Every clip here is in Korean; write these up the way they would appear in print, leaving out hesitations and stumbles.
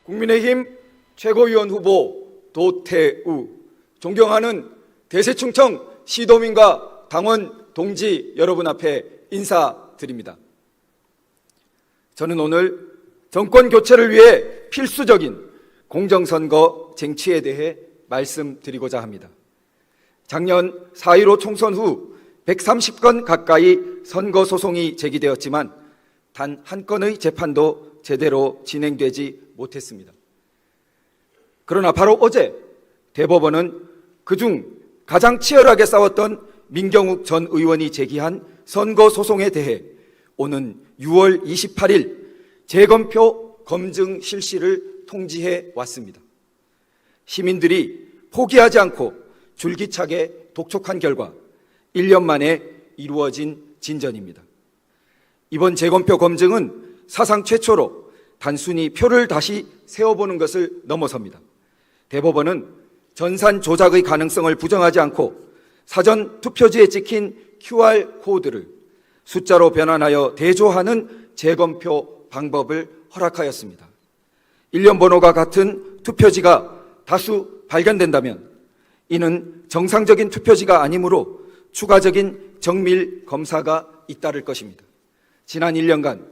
국민의힘 최고위원 후보 도태우, 존경하는 대세충청 시도민과 당원 동지 여러분 앞에 인사드립니다. 저는 오늘 정권 교체를 위해 필수적인 공정선거 쟁취에 대해 말씀드리고자 합니다. 작년 4.15 총선 후 130건 가까이 선거소송이 제기되었지만 단 한 건의 재판도 제대로 진행되지 못했습니다. 그러나 바로 어제 대법원은 그중 가장 치열하게 싸웠던 민경욱 전 의원이 제기한 선거소송에 대해 오는 6월 28일 재검표 검증 실시를 통지해 왔습니다. 시민들이 포기하지 않고 줄기차게 독촉한 결과 1년 만에 이루어진 진전입니다. 이번 재검표 검증은 사상 최초로 단순히 표를 다시 세어보는 것을 넘어섭니다. 대법원은 전산 조작의 가능성을 부정하지 않고 사전 투표지에 찍힌 QR코드를 숫자로 변환하여 대조하는 재검표 방법을 허락하였습니다. 일련 번호가 같은 투표지가 다수 발견된다면 이는 정상적인 투표지가 아니므로 추가적인 정밀 검사가 잇따를 것입니다. 지난 1년간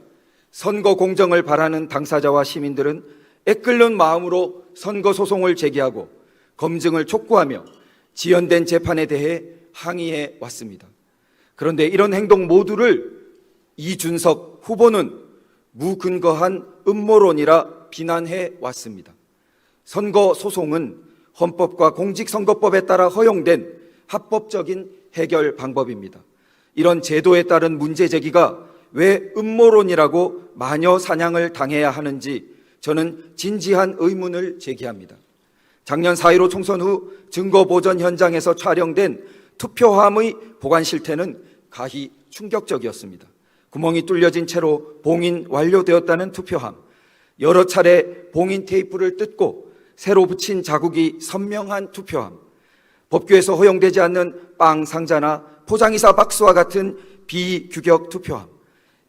선거 공정을 바라는 당사자와 시민들은 애끓는 마음으로 선거 소송을 제기하고 검증을 촉구하며 지연된 재판에 대해 항의해 왔습니다. 그런데 이런 행동 모두를 이준석 후보는 무근거한 음모론이라 비난해 왔습니다. 선거 소송은 헌법과 공직선거법에 따라 허용된 합법적인 해결 방법입니다. 이런 제도에 따른 문제 제기가 왜 음모론이라고 마녀 사냥을 당해야 하는지 저는 진지한 의문을 제기합니다. 작년 4.15 총선 후 증거 보전 현장에서 촬영된 투표함의 보관 실태는 가히 충격적이었습니다. 구멍이 뚫려진 채로 봉인 완료되었다는 투표함, 여러 차례 봉인 테이프를 뜯고 새로 붙인 자국이 선명한 투표함, 법규에서 허용되지 않는 빵 상자나 포장이사 박스와 같은 비규격 투표함,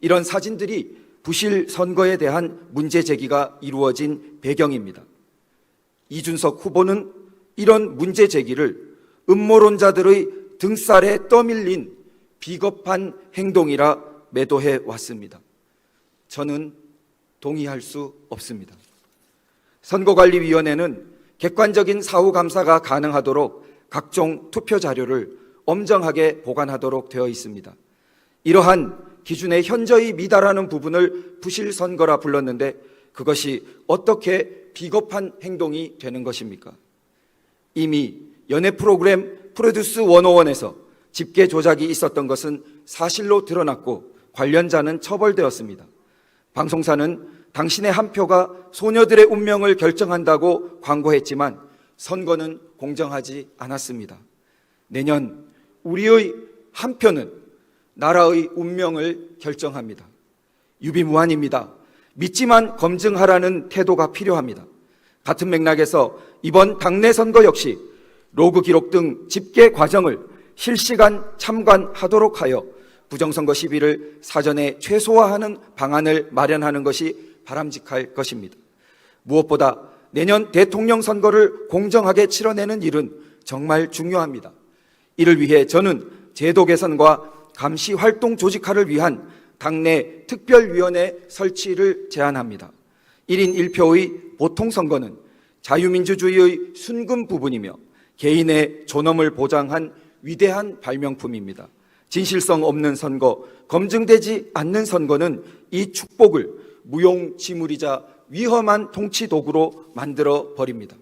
이런 사진들이 부실 선거에 대한 문제 제기가 이루어진 배경입니다. 이준석 후보는 이런 문제 제기를 음모론자들의 등살에 떠밀린 비겁한 행동이라 매도해 왔습니다. 저는 동의할 수 없습니다. 선거관리위원회는 객관적인 사후 감사가 가능하도록 각종 투표 자료를 엄정하게 보관하도록 되어 있습니다. 이러한 기준에 현저히 미달하는 부분을 부실 선거라 불렀는데 그것이 어떻게 비겁한 행동이 되는 것입니까? 이미 연예 프로그램 프로듀스 101에서 집계 조작이 있었던 것은 사실로 드러났고 관련자는 처벌되었습니다. 방송사는 당신의 한 표가 소녀들의 운명을 결정한다고 광고했지만 선거는 공정하지 않았습니다. 내년 우리의 한 표는 나라의 운명을 결정합니다. 유비무환입니다. 믿지만 검증하라는 태도가 필요합니다. 같은 맥락에서 이번 당내 선거 역시 로그 기록 등 집계 과정을 실시간 참관하도록 하여 부정선거 시비를 사전에 최소화하는 방안을 마련하는 것이 바람직할 것입니다. 무엇보다 내년 대통령 선거를 공정하게 치러내는 일은 정말 중요합니다. 이를 위해 저는 제도 개선과 감시 활동 조직화를 위한 당내 특별위원회 설치를 제안합니다. 1인 1표의 보통선거는 자유민주주의의 순금 부분이며 개인의 존엄을 보장한 위대한 발명품입니다. 진실성 없는 선거, 검증되지 않는 선거는 이 축복을 무용지물이자 위험한 통치 도구로 만들어 버립니다.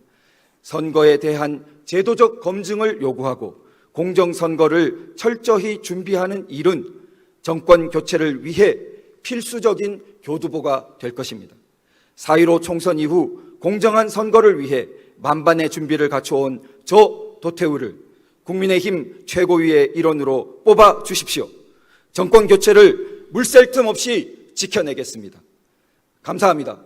선거에 대한 제도적 검증을 요구하고 공정선거를 철저히 준비하는 일은 정권 교체를 위해 필수적인 교두보가 될 것입니다. 4.15 총선 이후 공정한 선거를 위해 만반의 준비를 갖춰온 저 도태우를 국민의힘 최고위의 일원으로 뽑아 주십시오. 정권 교체를 물샐 틈 없이 지켜내겠습니다. 감사합니다.